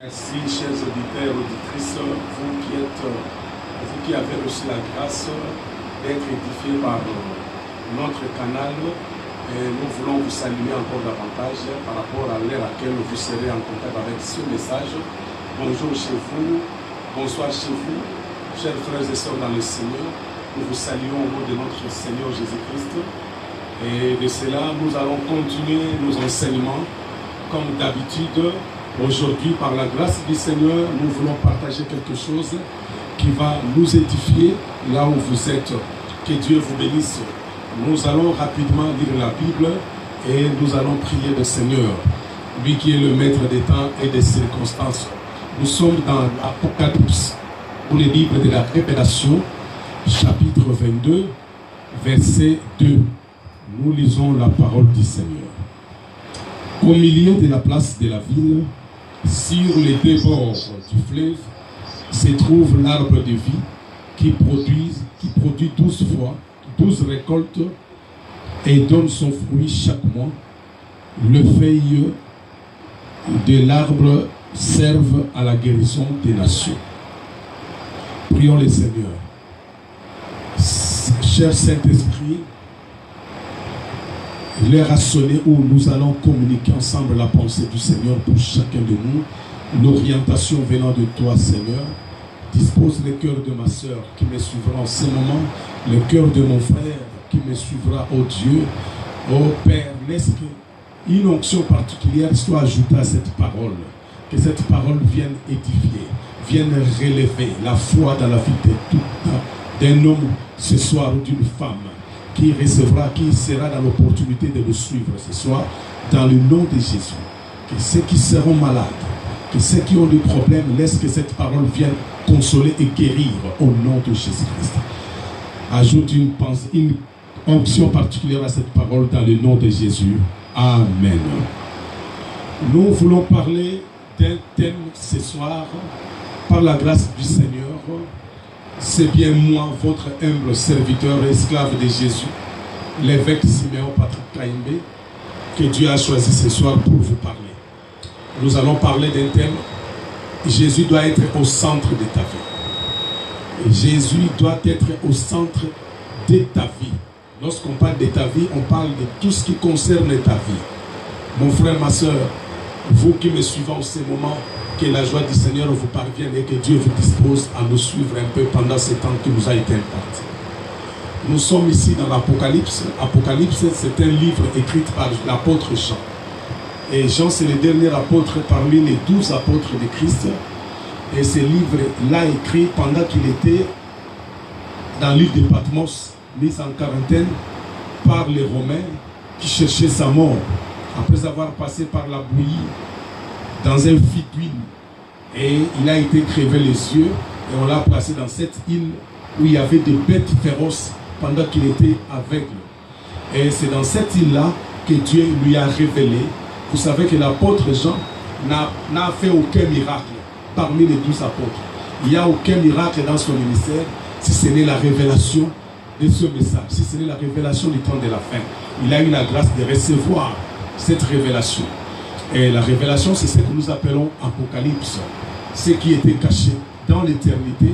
Merci, chers auditeurs et auditrices, vous qui avez reçu la grâce d'être édifiés par notre canal. Et nous voulons vous saluer encore davantage par rapport à l'heure à laquelle vous serez en contact avec ce message. Bonjour chez vous, bonsoir chez vous, chers frères et sœurs dans le Seigneur. Nous vous saluons au nom de notre Seigneur Jésus-Christ. Et de cela, nous allons continuer nos enseignements comme d'habitude. Aujourd'hui, par la grâce du Seigneur, nous voulons partager quelque chose qui va nous édifier là où vous êtes. Que Dieu vous bénisse. Nous allons rapidement lire la Bible et nous allons prier le Seigneur, lui qui est le maître des temps et des circonstances. Nous sommes dans l'Apocalypse, ou le livre de la Révélation, chapitre 22, verset 2. Nous lisons la parole du Seigneur. Au milieu de la place de la ville, sur les deux bords du fleuve, se trouve l'arbre de vie qui produit 12 récoltes et donne son fruit chaque mois. Les feuilles de l'arbre servent à la guérison des nations. Prions le Seigneur. Cher Saint-Esprit, l'heure a sonné où nous allons communiquer ensemble la pensée du Seigneur pour chacun de nous. L'orientation venant de toi, Seigneur. Dispose le cœur de ma sœur qui me suivra en ce moment, le cœur de mon frère qui me suivra, ô Dieu. Ô Père, laisse qu'une onction particulière soit ajoutée à cette parole. Que cette parole vienne édifier, vienne relever la foi dans la vie d'un homme ce soir ou d'une femme qui recevra, qui sera dans l'opportunité de le suivre ce soir, dans le nom de Jésus. Que ceux qui seront malades, que ceux qui ont des problèmes, laisse que cette parole vienne consoler et guérir au nom de Jésus-Christ. Ajoute une onction particulière à cette parole dans le nom de Jésus. Amen. Nous voulons parler d'un thème ce soir, par la grâce du Seigneur. C'est bien moi, votre humble serviteur et esclave de Jésus, l'évêque Siméon Patrick Kaimbe, que Dieu a choisi ce soir pour vous parler. Nous allons parler d'un thème. Jésus doit être au centre de ta vie. Jésus doit être au centre de ta vie. Lorsqu'on parle de ta vie, on parle de tout ce qui concerne ta vie. Mon frère, ma soeur, vous qui me suivez en ce moment, que la joie du Seigneur vous parvienne et que Dieu vous dispose à nous suivre un peu pendant ce temps qui nous a été imparti. Nous sommes ici dans l'Apocalypse. Apocalypse, c'est un livre écrit par l'apôtre Jean. Et Jean, c'est le dernier apôtre parmi les 12 apôtres de Christ. Et ce livre-là écrit pendant qu'il était dans l'île de Patmos, mis en quarantaine par les Romains qui cherchaient sa mort. Après avoir passé par la bouillie, dans un fil d'huile, et il a été crevé les yeux et on l'a placé dans cette île où il y avait des bêtes féroces pendant qu'il était aveugle. Et c'est dans cette île-là que Dieu lui a révélé. Vous savez que l'apôtre Jean n'a fait aucun miracle parmi les 12 apôtres. Il n'y a aucun miracle dans son ministère si ce n'est la révélation de ce message, si ce n'est la révélation du temps de la fin. Il a eu la grâce de recevoir cette révélation. Et la révélation, c'est ce que nous appelons Apocalypse. Ce qui était caché dans l'éternité,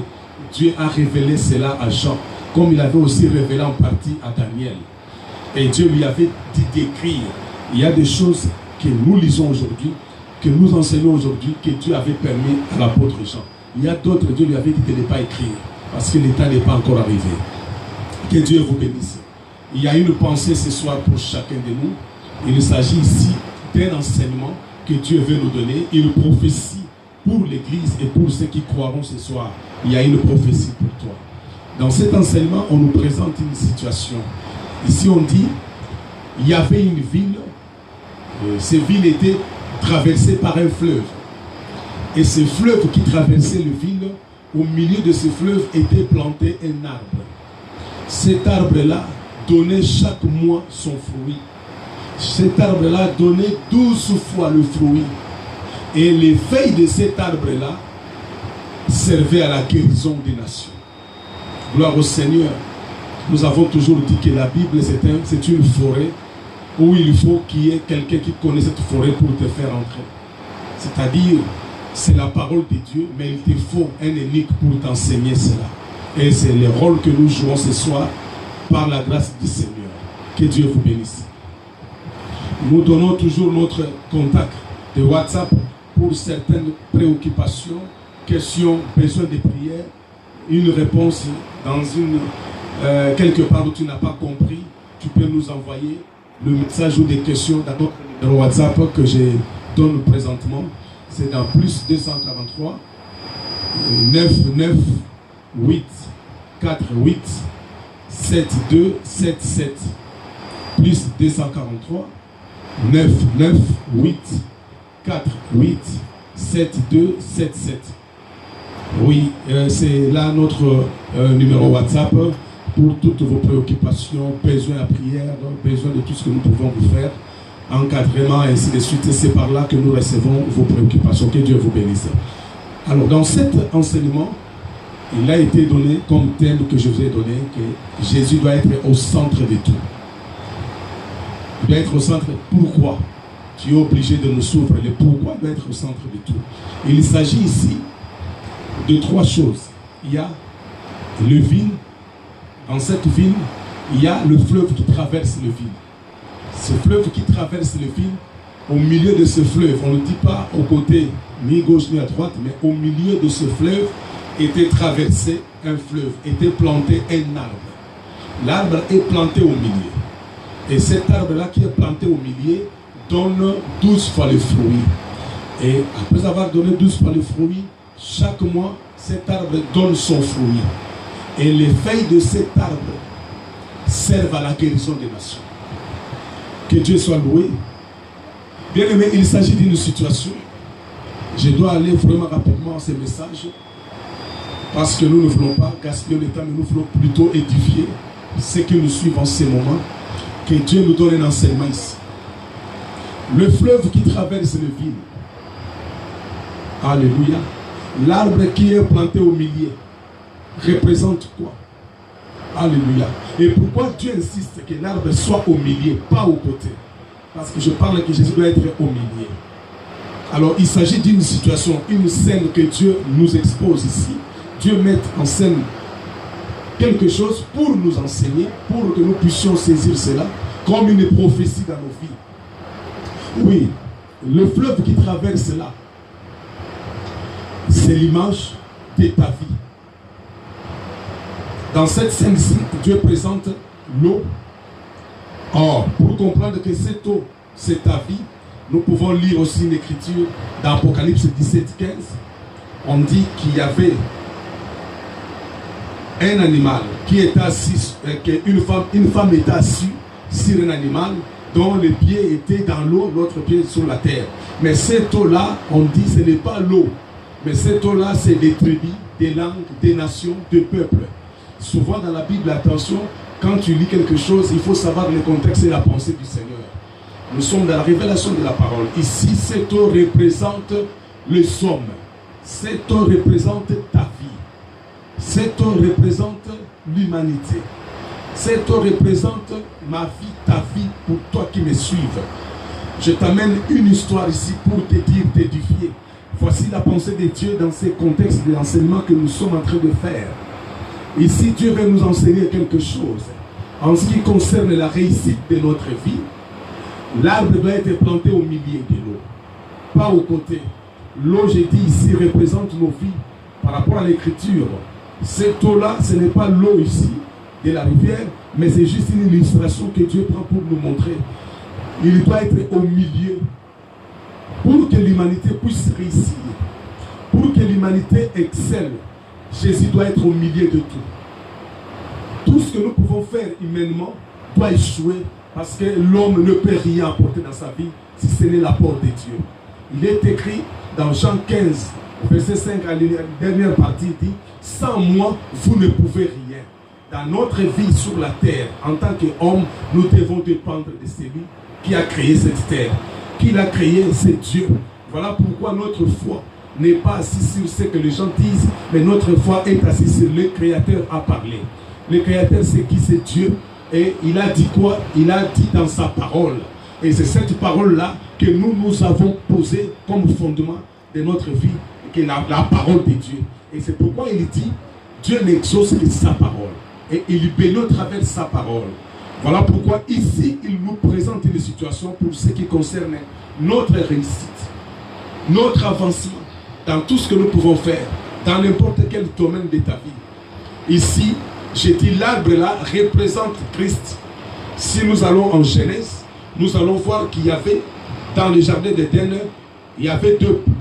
Dieu a révélé cela à Jean, comme il avait aussi révélé en partie à Daniel. Et Dieu lui avait dit d'écrire. Il y a des choses que nous lisons aujourd'hui, que nous enseignons aujourd'hui, que Dieu avait permis à l'apôtre Jean. Il y a d'autres, Dieu lui avait dit de ne pas écrire, parce que l'état n'est pas encore arrivé. Que Dieu vous bénisse. Il y a une pensée ce soir pour chacun de nous. Il s'agit ici d'un enseignement que Dieu veut nous donner, une prophétie pour l'Église et pour ceux qui croiront ce soir. Il y a une prophétie pour toi. Dans cet enseignement, on nous présente une situation. Ici, on dit, il y avait une ville, cette ville était traversée par un fleuve. Et ce fleuve qui traversait la ville, au milieu de ce fleuve était planté un arbre. Cet arbre-là donnait chaque mois son fruit. Cet arbre-là donnait 12 fois le fruit. Et les feuilles de cet arbre-là servaient à la guérison des nations. Gloire au Seigneur. Nous avons toujours dit que la Bible, c'est une forêt où il faut qu'il y ait quelqu'un qui connaît cette forêt pour te faire entrer. C'est-à-dire, c'est la parole de Dieu, mais il te faut un unique pour t'enseigner cela. Et c'est le rôle que nous jouons ce soir par la grâce du Seigneur. Que Dieu vous bénisse. Nous donnons toujours notre contact de WhatsApp pour certaines préoccupations, questions, besoins de prière, une réponse dans quelque part où tu n'as pas compris, tu peux nous envoyer le message ou des questions dans notre numéro WhatsApp que je donne présentement. C'est dans plus 243 998 48 7277 plus 243 998 48 7277. Oui, c'est là notre numéro WhatsApp pour toutes vos préoccupations, besoin à prière, besoin de tout ce que nous pouvons vous faire, encadrement, et ainsi de suite. Et c'est par là que nous recevons vos préoccupations. Que Dieu vous bénisse. Alors, dans cet enseignement, il a été donné comme thème que je vous ai donné, que Jésus doit être au centre de tout. Il doit être au centre. Pourquoi? Tu es obligé de nous s'ouvrir. Le pourquoi doit être au centre de tout. Il s'agit ici de trois choses. Il y a le Vin. Dans cette ville, il y a le fleuve qui traverse le Vin. Ce fleuve qui traverse le Vin, au milieu de ce fleuve, on ne dit pas au côté ni gauche ni à droite, mais au milieu de ce fleuve était traversé un fleuve, était planté un arbre. L'arbre est planté au milieu. Et cet arbre-là qui est planté au milieu donne 12 fois le fruit. Et après avoir donné 12 fois le fruit, chaque mois, cet arbre donne son fruit. Et les feuilles de cet arbre servent à la guérison des nations. Que Dieu soit loué. Bien aimé, il s'agit d'une situation. Je dois aller vraiment rapidement à ce message. Parce que nous ne voulons pas gaspiller le temps, mais nous voulons plutôt édifier ceux qui nous suivent en ce moment. Que Dieu nous donne un enseignement ici. Le fleuve qui traverse le Vin. Alléluia. L'arbre qui est planté au milieu représente quoi? Alléluia. Et pourquoi Dieu insiste que l'arbre soit au milieu, pas au côté? Parce que je parle que Jésus doit être au milieu. Alors il s'agit d'une situation, une scène que Dieu nous expose ici. Dieu met en scène quelque chose pour nous enseigner, pour que nous puissions saisir cela comme une prophétie dans nos vies. Oui, le fleuve qui traverse là, c'est l'image de ta vie. Dans cette scène-ci, Dieu présente l'eau. Or, pour comprendre que cette eau, c'est ta vie, nous pouvons lire aussi une écriture dans Apocalypse 17:15. On dit qu'il y avait un animal qui était assis, une femme était assise sur un animal dont les pieds étaient dans l'eau, l'autre pied sur la terre. Mais cette eau-là, on dit ce n'est pas l'eau. Mais cette eau-là, c'est des tribus, des langues, des nations, des peuples. Souvent dans la Bible, attention, quand tu lis quelque chose, il faut savoir le contexte et la pensée du Seigneur. Nous sommes dans la révélation de la parole. Ici, cette eau représente le somme. Cette eau représente ta vie. Cette eau représente l'humanité. Cette eau représente ma vie, ta vie, pour toi qui me suives. Je t'amène une histoire ici pour te dire, t'édifier. Voici la pensée de Dieu dans ces contextes de l'enseignement que nous sommes en train de faire. Ici, Dieu veut nous enseigner quelque chose. En ce qui concerne la réussite de notre vie, l'arbre doit être planté au milieu de l'eau, pas au côté. L'eau, j'ai dit ici, représente nos vies par rapport à l'écriture. Cette eau-là, ce n'est pas l'eau ici de la rivière, mais c'est juste une illustration que Dieu prend pour nous montrer. Il doit être au milieu pour que l'humanité puisse réussir, pour que l'humanité excelle. Jésus doit être au milieu de tout. Tout ce que nous pouvons faire humainement doit échouer parce que l'homme ne peut rien apporter dans sa vie si ce n'est l'apport de Dieu. Il est écrit dans Jean 15, verset 5, à la dernière partie, il dit « Sans moi, vous ne pouvez rien. » Dans notre vie sur la terre, en tant qu'homme, nous devons dépendre de celui qui a créé cette terre. Qui l'a créé, c'est Dieu. Voilà pourquoi notre foi n'est pas assise sur ce que les gens disent, mais notre foi est assise sur le Créateur à parler. Le Créateur, c'est qui? C'est Dieu. Et il a dit quoi? Il a dit dans sa parole. Et c'est cette parole-là que nous avons posée comme fondement de notre vie, que la parole de Dieu. Et c'est pourquoi il dit, Dieu n'exauce que sa parole. Et il bénit au travers sa parole. Voilà pourquoi ici, il nous présente une situation pour ce qui concerne notre réussite, notre avancement dans tout ce que nous pouvons faire, dans n'importe quel domaine de ta vie. Ici, j'ai dit l'arbre là représente Christ. Si nous allons en Genèse, nous allons voir qu'il y avait dans le jardin d'Éden, il y avait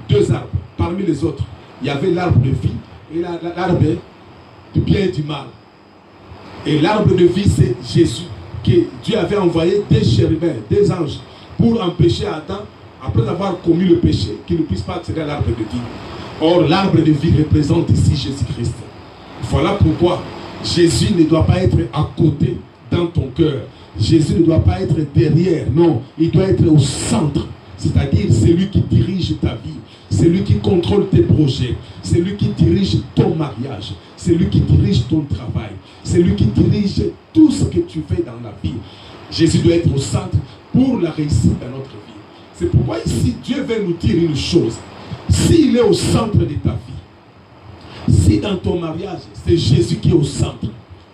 deux arbres parmi les autres. Il y avait l'arbre de vie et l'arbre du bien et du mal. Et l'arbre de vie, c'est Jésus, que Dieu avait envoyé des chérubins, des anges, pour empêcher Adam, après avoir commis le péché, qu'il ne puisse pas accéder à l'arbre de vie. Or, l'arbre de vie représente ici Jésus-Christ. Voilà pourquoi Jésus ne doit pas être à côté dans ton cœur. Jésus ne doit pas être derrière, non, il doit être au centre. C'est-à-dire, c'est lui qui dirige ta vie, c'est lui qui contrôle tes projets, c'est lui qui dirige ton mariage, c'est lui qui dirige ton travail, c'est lui qui dirige tout ce que tu fais dans la vie. Jésus doit être au centre pour la réussite de notre vie. C'est pourquoi ici, Dieu veut nous dire une chose. S'il est au centre de ta vie, si dans ton mariage, c'est Jésus qui est au centre,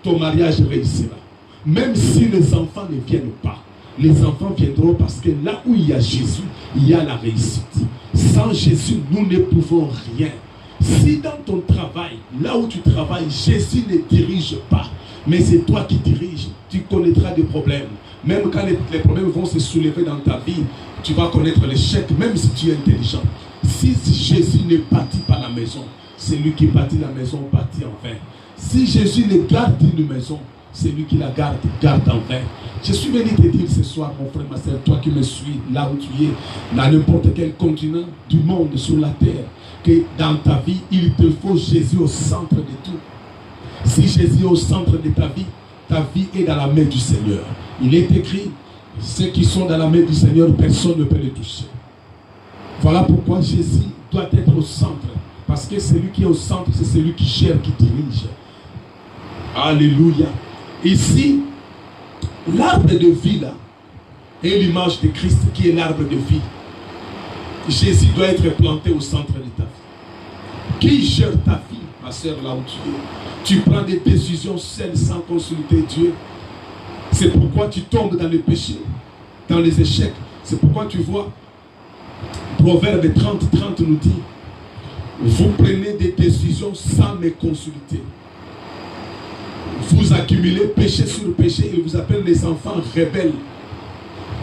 ton mariage réussira. Même si les enfants ne viennent pas, les enfants viendront parce que là où il y a Jésus, il y a la réussite. Sans Jésus, nous ne pouvons rien. Si dans ton travail, là où tu travailles, Jésus ne dirige pas, mais c'est toi qui diriges, tu connaîtras des problèmes. Même quand les problèmes vont se soulever dans ta vie, tu vas connaître l'échec, même si tu es intelligent. Si Jésus ne bâtit pas la maison, c'est lui qui bâtit la maison, bâtit en vain. Si Jésus ne garde une maison, c'est lui qui la garde, garde en vain. Je suis venu te dire ce soir, mon frère, ma soeur, toi qui me suis, là où tu es, dans n'importe quel continent du monde, sur la terre, que dans ta vie, il te faut Jésus au centre de tout. Si Jésus est au centre de ta vie est dans la main du Seigneur. Il est écrit, ceux qui sont dans la main du Seigneur, personne ne peut les toucher. Voilà pourquoi Jésus doit être au centre. Parce que celui qui est au centre, c'est celui qui gère, qui dirige. Alléluia. Ici, l'arbre de vie là, est l'image de Christ qui est l'arbre de vie. Jésus doit être planté au centre de ta vie. Qui gère ta vie, ma soeur, là où tu es? Tu prends des décisions seules sans consulter Dieu. C'est pourquoi tu tombes dans le péché, dans les échecs. C'est pourquoi tu vois, Proverbe 30:30 nous dit, vous prenez des décisions sans me consulter. Vous accumulez péché sur péché, il vous appelle les enfants rebelles.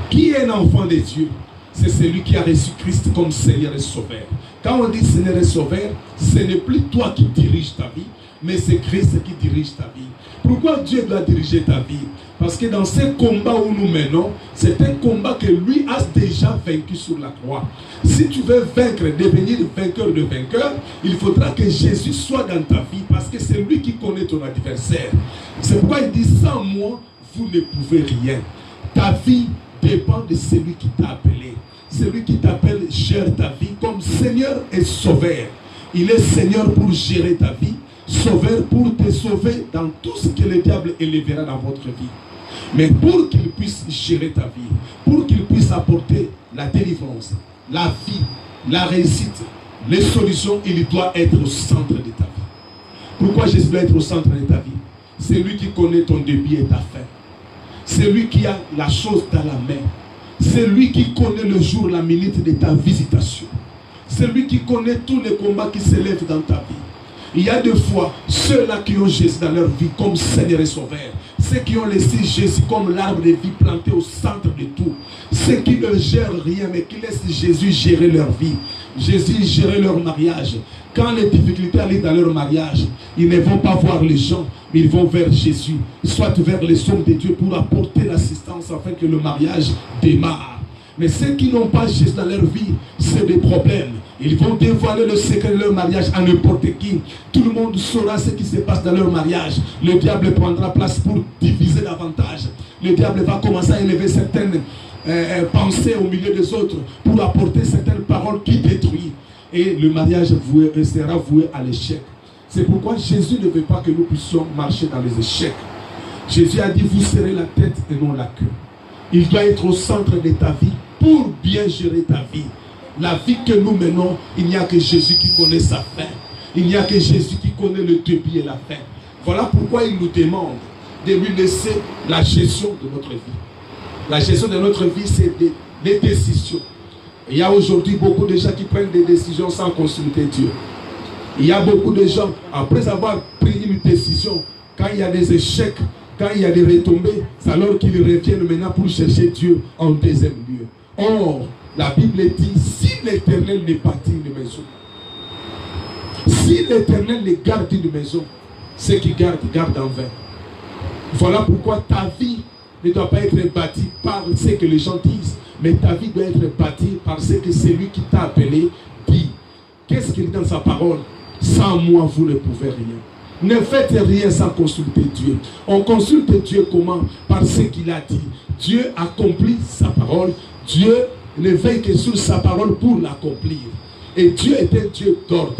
Qui est un enfant de Dieu? C'est celui qui a reçu Christ comme Seigneur et Sauveur. Quand on dit Seigneur et Sauveur, ce n'est plus toi qui diriges ta vie, mais c'est Christ qui dirige ta vie. Pourquoi Dieu doit diriger ta vie? Parce que dans ce combat où nous menons, c'est un combat que lui a déjà vaincu sur la croix. Si tu veux vaincre, devenir vainqueur de vainqueur, il faudra que Jésus soit dans ta vie, parce que c'est lui qui connaît ton adversaire. C'est pourquoi il dit, sans moi, vous ne pouvez rien. Ta vie dépend de celui qui t'a appelé. Celui qui t'appelle gère ta vie comme Seigneur et Sauveur. Il est Seigneur pour gérer ta vie, Sauveur pour te sauver dans tout ce que le diable élèvera dans votre vie. Mais pour qu'il puisse gérer ta vie, pour qu'il puisse apporter la délivrance, la vie, la réussite, les solutions, il doit être au centre de ta vie. Pourquoi Jésus doit être au centre de ta vie? C'est lui qui connaît ton début et ta fin. C'est lui qui a la chose dans la main. C'est lui qui connaît le jour, la minute de ta visitation. C'est lui qui connaît tous les combats qui s'élèvent dans ta vie. Il y a des fois, ceux-là qui ont Jésus dans leur vie comme Seigneur et Sauveur, ceux qui ont laissé Jésus comme l'arbre de vie planté au centre de tout, ceux qui ne gèrent rien mais qui laissent Jésus gérer leur vie, Jésus gérer leur mariage. Quand les difficultés arrivent dans leur mariage, ils ne vont pas voir les gens, mais ils vont vers Jésus, soit vers les hommes de Dieu pour apporter l'assistance afin que le mariage démarre. Mais ceux qui n'ont pas Jésus dans leur vie, c'est des problèmes. Ils vont dévoiler le secret de leur mariage à n'importe qui. Tout le monde saura ce qui se passe dans leur mariage. Le diable prendra place pour diviser davantage. Le diable va commencer à élever certaines pensées au milieu des autres pour apporter certaines paroles qui détruisent. Et le mariage sera voué à l'échec. C'est pourquoi Jésus ne veut pas que nous puissions marcher dans les échecs. Jésus a dit, vous serez la tête et non la queue. Il doit être au centre de ta vie pour bien gérer ta vie. La vie que nous menons, il n'y a que Jésus qui connaît sa fin. Il n'y a que Jésus qui connaît le début et la fin. Voilà pourquoi il nous demande de lui laisser la gestion de notre vie. La gestion de notre vie, c'est des décisions. Il y a aujourd'hui beaucoup de gens qui prennent des décisions sans consulter Dieu. Il y a beaucoup de gens, après avoir pris une décision, quand il y a des échecs, quand il y a des retombées, c'est alors qu'ils reviennent maintenant pour chercher Dieu en deuxième lieu. Or, la Bible dit, si l'Éternel ne bâtit une maison, si l'Éternel ne garde une maison, ceux qui gardent en vain. Voilà pourquoi ta vie ne doit pas être bâtie par ce que les gens disent, mais ta vie doit être bâtie par ce que celui qui t'a appelé dit. Qu'est-ce qu'il dit dans sa parole? Sans moi, vous ne pouvez rien. Ne faites rien sans consulter Dieu. On consulte Dieu comment? Par ce qu'il a dit. Dieu accomplit sa parole. Dieu ne veille que sur sa parole pour l'accomplir. Et Dieu est un Dieu d'ordre.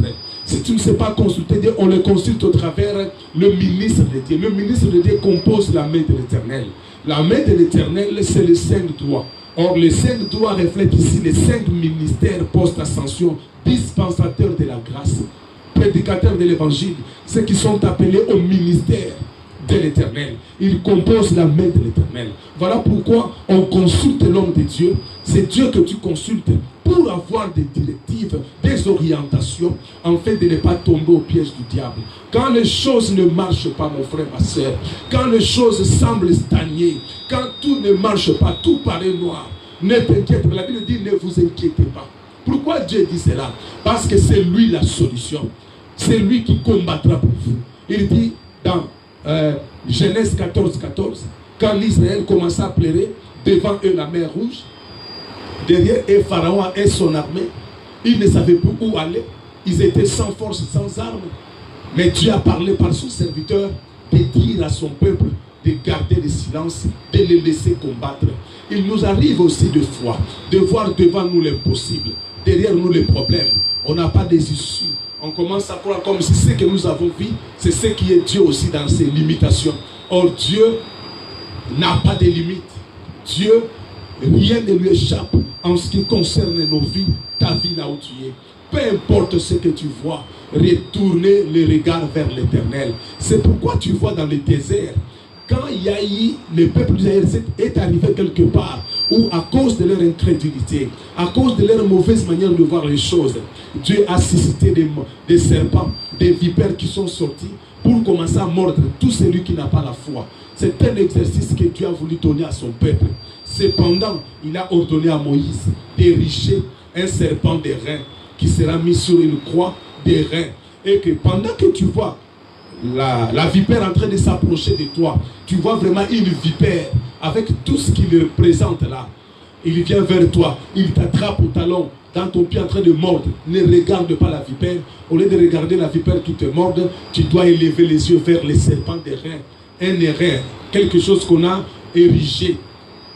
Si tu ne sais pas consulter Dieu, on le consulte au travers le ministre de Dieu. Le ministre de Dieu compose la main de l'Éternel. La main de l'Éternel, c'est le 5 doigts. Or, les 5 doigts reflètent ici les 5 ministères post-ascension, dispensateurs de la grâce, prédicateurs de l'évangile, ceux qui sont appelés au ministère de l'Éternel. Ils composent la main de l'Éternel. Voilà pourquoi on consulte l'homme de Dieu. C'est Dieu que tu consultes pour avoir des directives, des orientations, afin de ne pas tomber au piège du diable. Quand les choses ne marchent pas, mon frère, ma soeur, quand les choses semblent stagner, quand tout ne marche pas, tout paraît noir, ne t'inquiète pas. La Bible dit, ne vous inquiétez pas. Pourquoi Dieu dit cela? Parce que c'est lui la solution. C'est lui qui combattra pour vous. Il dit dans Genèse 14, 14, quand l'Israël commença à pleurer, devant eux la mer Rouge, derrière eux Pharaon et son armée, ils ne savaient plus où aller, ils étaient sans force, sans armes. Mais Dieu a parlé par son serviteur de dire à son peuple de garder le silence, de les laisser combattre. Il nous arrive aussi de fois de voir devant nous l'impossible, derrière nous les problèmes. On n'a pas des issues. On commence à croire comme si ce que nous avons vu, c'est ce qui est Dieu aussi dans ses limitations. Or, Dieu n'a pas de limites. Dieu, rien ne lui échappe en ce qui concerne nos vies, ta vie là où tu es. Peu importe ce que tu vois, retournez le regard vers l'Éternel. C'est pourquoi tu vois dans le désert, quand Yahi, le peuple d'Israël est arrivé quelque part, où à cause de leur incrédulité, à cause de leur mauvaise manière de voir les choses, Dieu a suscité des serpents, des vipères qui sont sortis pour commencer à mordre tout celui qui n'a pas la foi. C'est un exercice que Dieu a voulu donner à son peuple. Cependant, il a ordonné à Moïse d'ériger un serpent de reins qui sera mis sur une croix des reins. Et que pendant que tu vois la vipère en train de s'approcher de toi, tu vois vraiment une vipère avec tout ce qu'il représente là. Il vient vers toi, il t'attrape au talon, dans ton pied en train de mordre. Ne regarde pas la vipère. Au lieu de regarder la vipère qui te morde, tu dois élever les yeux vers les serpents des reins. Un rein, quelque chose qu'on a érigé.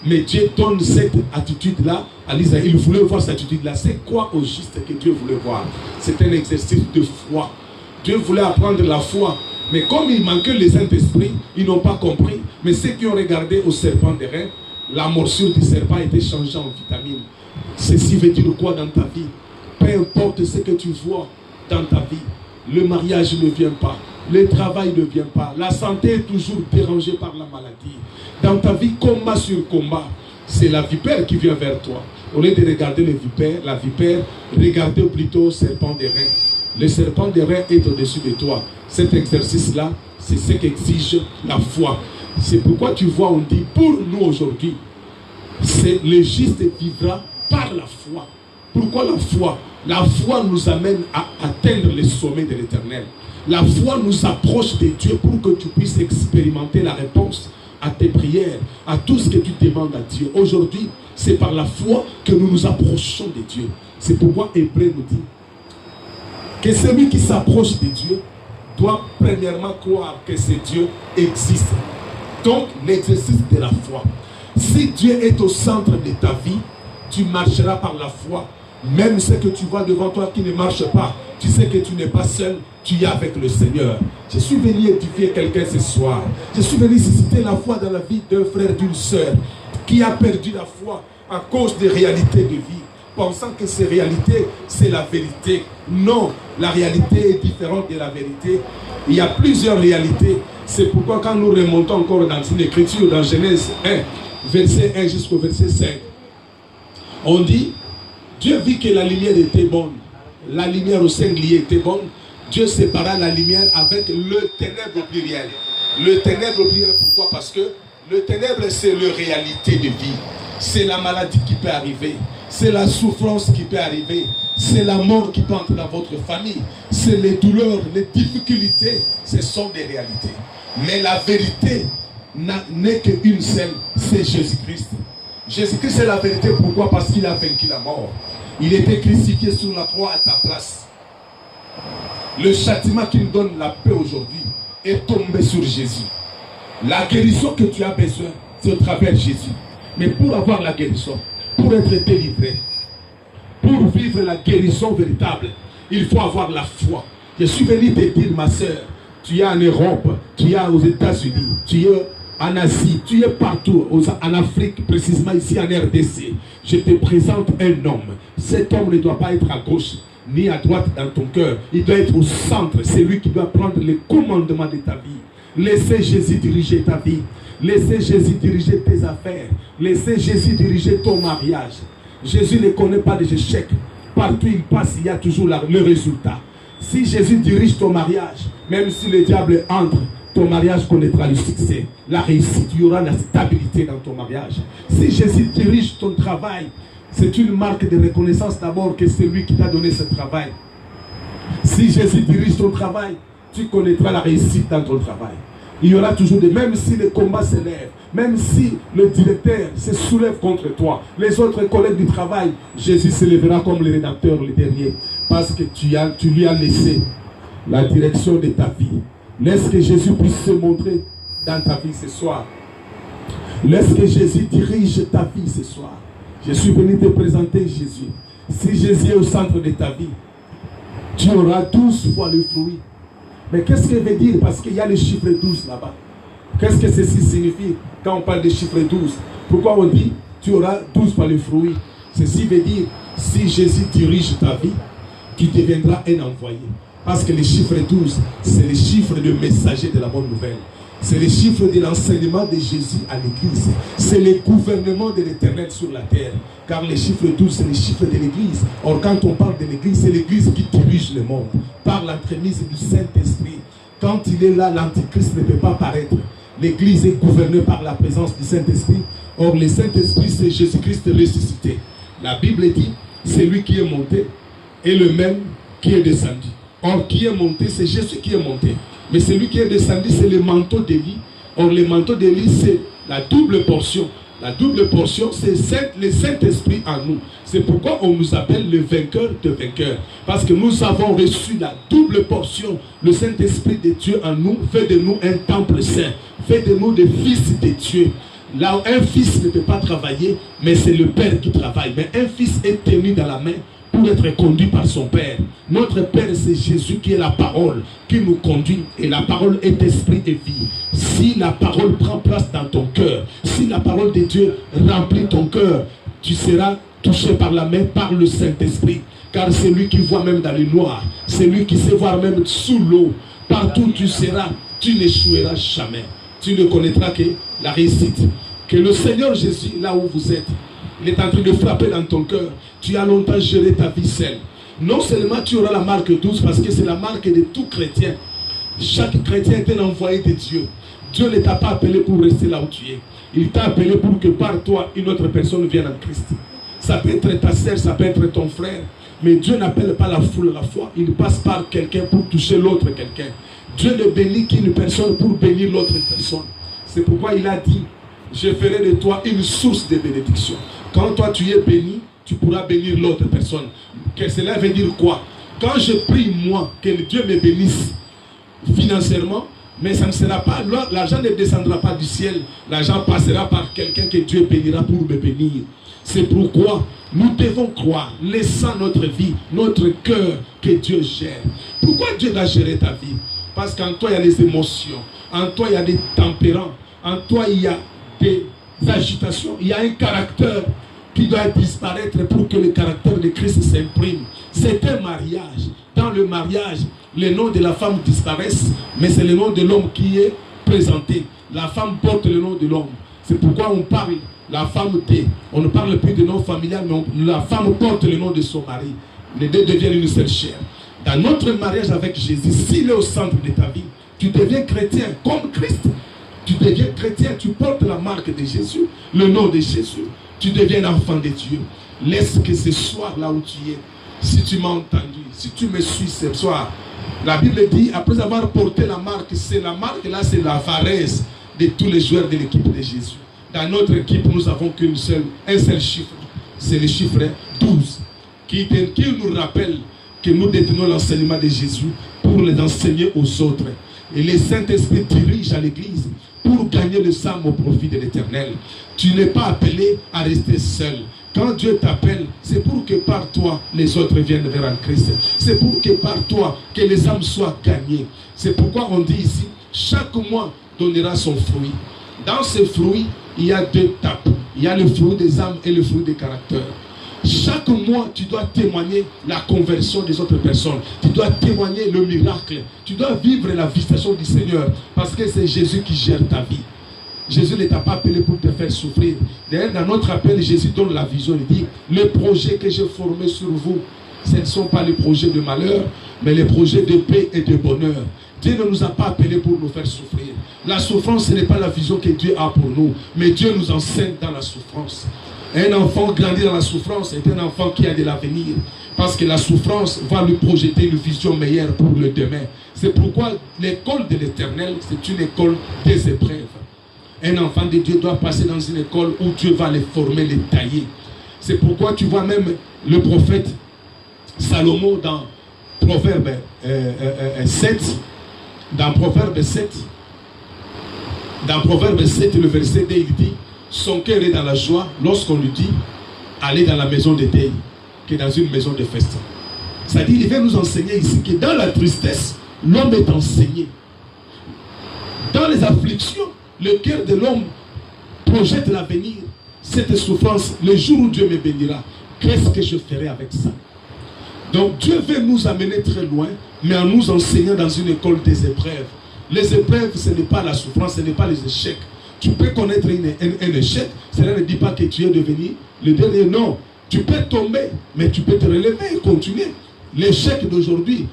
Mais Dieu donne cette attitude-là à l'Israël. Il voulait voir cette attitude-là. C'est quoi au juste que Dieu voulait voir? C'est un exercice de foi. Dieu voulait apprendre la foi. Mais comme il manquait le Saint-Esprit, ils n'ont pas compris. Mais ceux qui ont regardé au serpent des reins, la morsure du serpent a été changée en vitamine. Ceci veut dire quoi dans ta vie? Peu importe ce que tu vois dans ta vie, le mariage ne vient pas, le travail ne vient pas, la santé est toujours dérangée par la maladie. Dans ta vie, combat sur combat, c'est la vipère qui vient vers toi. Au lieu de regarder la vipère, regardez plutôt le serpent des reins. Le serpent des reins est au-dessus de toi. Cet exercice-là, c'est ce qu'exige la foi. C'est pourquoi tu vois, on dit, pour nous aujourd'hui, c'est le juste vivra par la foi. Pourquoi la foi? La foi nous amène à atteindre les sommets de l'Éternel. La foi nous approche de Dieu pour que tu puisses expérimenter la réponse à tes prières, à tout ce que tu demandes à Dieu. Aujourd'hui, c'est par la foi que nous nous approchons de Dieu. C'est pourquoi Hébreu nous dit que celui qui s'approche de Dieu doit premièrement croire que ce Dieu existe. Donc, l'exercice de la foi. Si Dieu est au centre de ta vie, tu marcheras par la foi. Même ce que tu vois devant toi qui ne marche pas, tu sais que tu n'es pas seul, tu es avec le Seigneur. Je suis venu édifier quelqu'un ce soir. Je suis venu susciter la foi dans la vie d'un frère, d'une sœur qui a perdu la foi à cause des réalités de vie. pensant que ces réalités, c'est la vérité. Non, la réalité est différente de la vérité. Il y a plusieurs réalités. C'est pourquoi quand nous remontons encore dans une écriture, dans Genèse 1, verset 1 jusqu'au verset 5, on dit, Dieu vit que la lumière était bonne. La lumière au singulier était bonne. Dieu sépara la lumière avec le ténèbre au pluriel. Le ténèbre au pluriel, pourquoi? Parce que le ténèbre, c'est la réalité de vie. C'est la maladie qui peut arriver. C'est la souffrance qui peut arriver. C'est la mort qui peut entrer dans votre famille. C'est les douleurs, les difficultés. Ce sont des réalités. Mais la vérité n'est qu'une seule, c'est Jésus-Christ. Jésus-Christ, c'est la vérité. Pourquoi? Parce qu'il a vaincu la mort. Il était crucifié sur la croix à ta place. Le châtiment qui nous donne la paix aujourd'hui est tombé sur Jésus. La guérison que tu as besoin, c'est au travers de Jésus. Mais pour avoir la guérison, pour être délivré, pour vivre la guérison véritable, il faut avoir la foi. Je suis venu te dire, ma soeur, tu es en Europe, tu es aux États-Unis, tu es en Asie, tu es partout, en Afrique, précisément ici en RDC. Je te présente un homme. Cet homme ne doit pas être à gauche ni à droite dans ton cœur. Il doit être au centre. C'est lui qui doit prendre les commandements de ta vie. Laissez Jésus diriger ta vie. Laissez Jésus diriger tes affaires. Laissez Jésus diriger ton mariage. Jésus ne connaît pas des échecs. Partout il passe, il y a toujours le résultat. Si Jésus dirige ton mariage, même si le diable entre, ton mariage connaîtra le succès, la réussite, il y aura la stabilité dans ton mariage. Si Jésus dirige ton travail, c'est une marque de reconnaissance d'abord que c'est lui qui t'a donné ce travail. Si Jésus dirige ton travail, tu connaîtras la réussite dans ton travail. Il y aura toujours des... Même si le combat s'élève, même si le directeur se soulève contre toi, les autres collègues du travail, Jésus se lèvera comme le rédacteur, le dernier. Parce que tu lui as laissé la direction de ta vie. Laisse que Jésus puisse se montrer dans ta vie ce soir. Laisse que Jésus dirige ta vie ce soir. Je suis venu te présenter Jésus. Si Jésus est au centre de ta vie, tu auras 12 fois le fruit. Mais qu'est-ce que veut dire? Parce qu'il y a le chiffre 12 là-bas. Qu'est-ce que ceci signifie quand on parle de chiffre 12? Pourquoi on dit tu auras 12 fois le fruit? Ceci veut dire, si Jésus dirige ta vie, tu deviendras un envoyé. Parce que le chiffre 12, c'est le chiffre de messager de la bonne nouvelle. C'est le chiffre de l'enseignement de Jésus à l'église. C'est le gouvernement de l'éternel sur la terre. Car le chiffre 12, c'est le chiffre de l'église. Or, quand on parle de l'église, c'est l'église qui dirige le monde. Par l'entremise du Saint-Esprit. Quand il est là, l'antichrist ne peut pas paraître. L'église est gouvernée par la présence du Saint-Esprit. Or, le Saint-Esprit, c'est Jésus-Christ ressuscité. La Bible dit, c'est lui qui est monté et le même qui est descendu. Or, qui est monté, c'est Jésus qui est monté. Mais celui qui est descendu, c'est le manteau d'Élie. Or, le manteau d'Élie, c'est la double portion. La double portion, c'est le Saint-Esprit en nous. C'est pourquoi on nous appelle le vainqueur de vainqueurs. Parce que nous avons reçu la double portion. Le Saint-Esprit de Dieu en nous fait de nous un temple saint. Fait de nous des fils de Dieu. Là où un fils ne peut pas travailler, mais c'est le Père qui travaille. Mais un fils est tenu dans la main pour être conduit par son Père. Notre Père, c'est Jésus qui est la parole, qui nous conduit. Et la parole est esprit et vie. Si la parole prend place dans ton cœur, si la parole de Dieu remplit ton cœur, tu seras touché par la main, par le Saint-Esprit. Car c'est lui qui voit même dans le noir. C'est lui qui sait voir même sous l'eau. Partout où tu seras, tu n'échoueras jamais. Tu ne connaîtras que la réussite. Que le Seigneur Jésus, là où vous êtes, il est en train de frapper dans ton cœur. Tu as longtemps géré ta vie seule. Non seulement tu auras la marque 12, parce que c'est la marque de tout chrétien. Chaque chrétien est un envoyé de Dieu. Dieu ne t'a pas appelé pour rester là où tu es. Il t'a appelé pour que par toi, une autre personne vienne en Christ. Ça peut être ta sœur, ça peut être ton frère. Mais Dieu n'appelle pas la foule à la foi. Il passe par quelqu'un pour toucher l'autre quelqu'un. Dieu ne bénit qu'une personne pour bénir l'autre personne. C'est pourquoi il a dit, je ferai de toi une source de bénédiction. Quand toi tu es béni, tu pourras bénir l'autre personne. Que cela veut dire quoi? Quand je prie moi, que Dieu me bénisse financièrement, mais ça ne sera pas, l'argent ne descendra pas du ciel, l'argent passera par quelqu'un que Dieu bénira pour me bénir. C'est pourquoi nous devons croire, laissant notre vie, notre cœur, que Dieu gère. Pourquoi Dieu doit gérer ta vie? Parce qu'en toi il y a des émotions, en toi il y a des tempérants, en toi il y a des agitations, il y a un caractère qui doit disparaître pour que le caractère de Christ s'imprime. C'est un mariage. Dans le mariage, le nom de la femme disparaît, mais c'est le nom de l'homme qui est présenté. La femme porte le nom de l'homme. C'est pourquoi on parle, la femme t'est. On ne parle plus de nom familial, mais la femme porte le nom de son mari. Les deux deviennent une seule chair. Dans notre mariage avec Jésus, s'il est au centre de ta vie, tu deviens chrétien comme Christ. Tu deviens chrétien, tu portes la marque de Jésus, le nom de Jésus. Tu deviens enfant de Dieu. Laisse que ce soir là où tu es, si tu m'as entendu, si tu me suis ce soir, la Bible dit, après avoir porté la marque, c'est la marque là, c'est la varese de tous les joueurs de l'équipe de Jésus. Dans notre équipe, nous n'avons un seul chiffre, c'est le chiffre 12, qui nous rappelle que nous détenons l'enseignement de Jésus pour les enseigner aux autres. Et le Saint-Esprit dirige à l'Église pour gagner le sang au profit de l'Éternel. Tu n'es pas appelé à rester seul. Quand Dieu t'appelle, c'est pour que par toi, les autres viennent vers Christ. C'est pour que par toi, que les âmes soient gagnées. C'est pourquoi on dit ici, chaque mois donnera son fruit. Dans ce fruit, il y a deux tapes. Il y a le fruit des âmes et le fruit des caractères. Chaque mois, tu dois témoigner la conversion des autres personnes. Tu dois témoigner le miracle. Tu dois vivre la visitation du Seigneur. Parce que c'est Jésus qui gère ta vie. Jésus ne t'a pas appelé pour te faire souffrir. D'ailleurs, dans notre appel, Jésus donne la vision. Il dit, les projets que j'ai formés sur vous, ce ne sont pas les projets de malheur, mais les projets de paix et de bonheur. Dieu ne nous a pas appelés pour nous faire souffrir. La souffrance, ce n'est pas la vision que Dieu a pour nous, mais Dieu nous enseigne dans la souffrance. Un enfant grandi dans la souffrance est un enfant qui a de l'avenir. Parce que la souffrance va lui projeter une vision meilleure pour le demain. C'est pourquoi l'école de l'Éternel, c'est une école des épreuves. Un enfant de Dieu doit passer dans une école où Dieu va les former, les tailler. C'est pourquoi tu vois même le prophète Salomon dans Proverbe 7. Dans Proverbe 7, le verset 2, il dit, son cœur est dans la joie lorsqu'on lui dit, allez dans la maison de deuil, que dans une maison de festin. C'est-à-dire, il veut nous enseigner ici que dans la tristesse, l'homme est enseigné. Dans les afflictions, le cœur de l'homme projette l'avenir. Cette souffrance, le jour où Dieu me bénira, qu'est-ce que je ferai avec ça? Donc Dieu veut nous amener très loin, mais en nous enseignant dans une école des épreuves. Les épreuves, ce n'est pas la souffrance, ce n'est pas les échecs. Tu peux connaître un échec, cela ne dit pas que tu es devenu le dernier. Non, tu peux tomber, mais tu peux te relever et continuer. L'échec d'aujourd'hui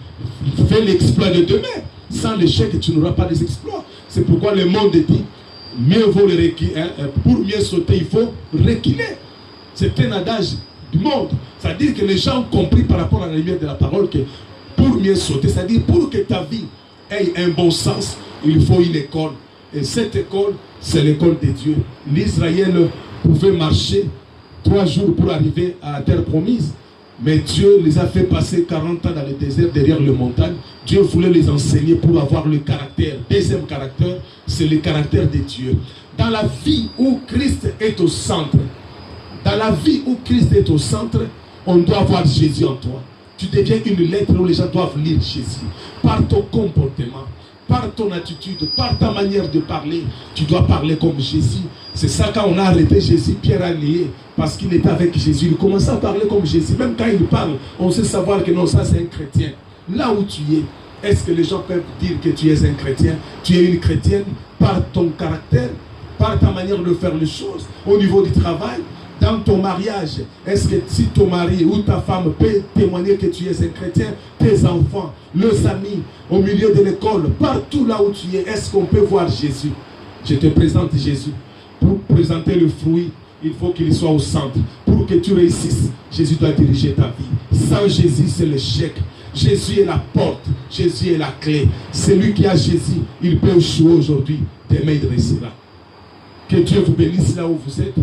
fait l'exploit de demain. Sans l'échec, tu n'auras pas des exploits. C'est pourquoi le monde dit, mieux vaut le reculer, pour mieux sauter, il faut reculer. C'est un adage du monde. C'est-à-dire que les gens ont compris par rapport à la lumière de la parole que pour mieux sauter, c'est-à-dire pour que ta vie ait un bon sens, il faut une école. Et cette école, c'est l'école de Dieu. L'Israël pouvait marcher 3 jours pour arriver à la terre promise. Mais Dieu les a fait passer 40 ans dans le désert derrière les montagnes. Dieu voulait les enseigner pour avoir le caractère. Deuxième caractère, c'est le caractère de Dieu. Dans la vie où Christ est au centre, dans la vie où Christ est au centre, on doit avoir Jésus en toi. Tu deviens une lettre où les gens doivent lire Jésus. Par ton comportement, par ton attitude, par ta manière de parler, tu dois parler comme Jésus. C'est ça, quand on a arrêté Jésus, Pierre a nié parce qu'il était avec Jésus. Il commençait à parler comme Jésus. Même quand il parle, on sait savoir que non, ça c'est un chrétien. Là où tu es, est-ce que les gens peuvent dire que tu es un chrétien? Tu es une chrétienne par ton caractère, par ta manière de faire les choses, au niveau du travail, dans ton mariage. Est-ce que si ton mari ou ta femme peut témoigner que tu es un chrétien, tes enfants, leurs amis, au milieu de l'école, partout là où tu es, est-ce qu'on peut voir Jésus? Je te présente Jésus. Pour présenter le fruit, il faut qu'il soit au centre. Pour que tu réussisses, Jésus doit diriger ta vie. Sans Jésus, c'est l'échec. Jésus est la porte. Jésus est la clé. Celui qui a Jésus, il peut échouer aujourd'hui. Demain, il réussira. Que Dieu vous bénisse là où vous êtes.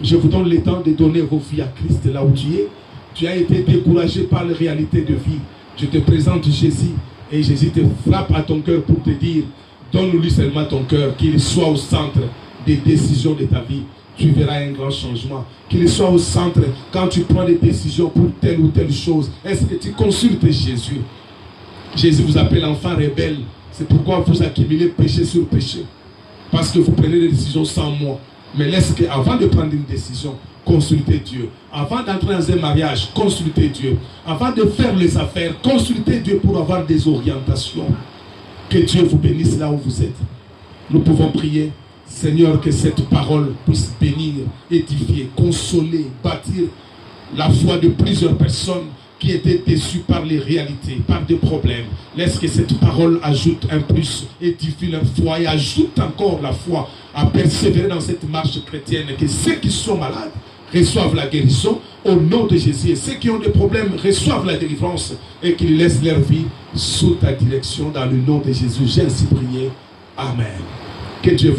Je vous donne le temps de donner vos vies à Christ là où tu es. Tu as été découragé par les réalités de vie. Je te présente Jésus et Jésus te frappe à ton cœur pour te dire, donne-lui seulement ton cœur, qu'il soit au centre des décisions de ta vie. Tu verras un grand changement. Qu'il soit au centre quand tu prends des décisions pour telle ou telle chose. Est-ce que tu consultes Jésus? Jésus vous appelle enfant rebelle. C'est pourquoi vous accumulez péché sur péché. Parce que vous prenez des décisions sans moi. Mais laisse qu'avant de prendre une décision, consultez Dieu. Avant d'entrer dans un mariage, consultez Dieu. Avant de faire les affaires, consultez Dieu pour avoir des orientations. Que Dieu vous bénisse là où vous êtes. Nous pouvons prier. Seigneur, que cette parole puisse bénir, édifier, consoler, bâtir la foi de plusieurs personnes qui étaient déçues par les réalités, par des problèmes. Laisse que cette parole ajoute un plus, édifie leur foi et ajoute encore la foi à persévérer dans cette marche chrétienne. Que ceux qui sont malades reçoivent la guérison au nom de Jésus. Et ceux qui ont des problèmes reçoivent la délivrance et qu'ils laissent leur vie sous ta direction dans le nom de Jésus. J'ai ainsi prié. Amen. Que Dieu vous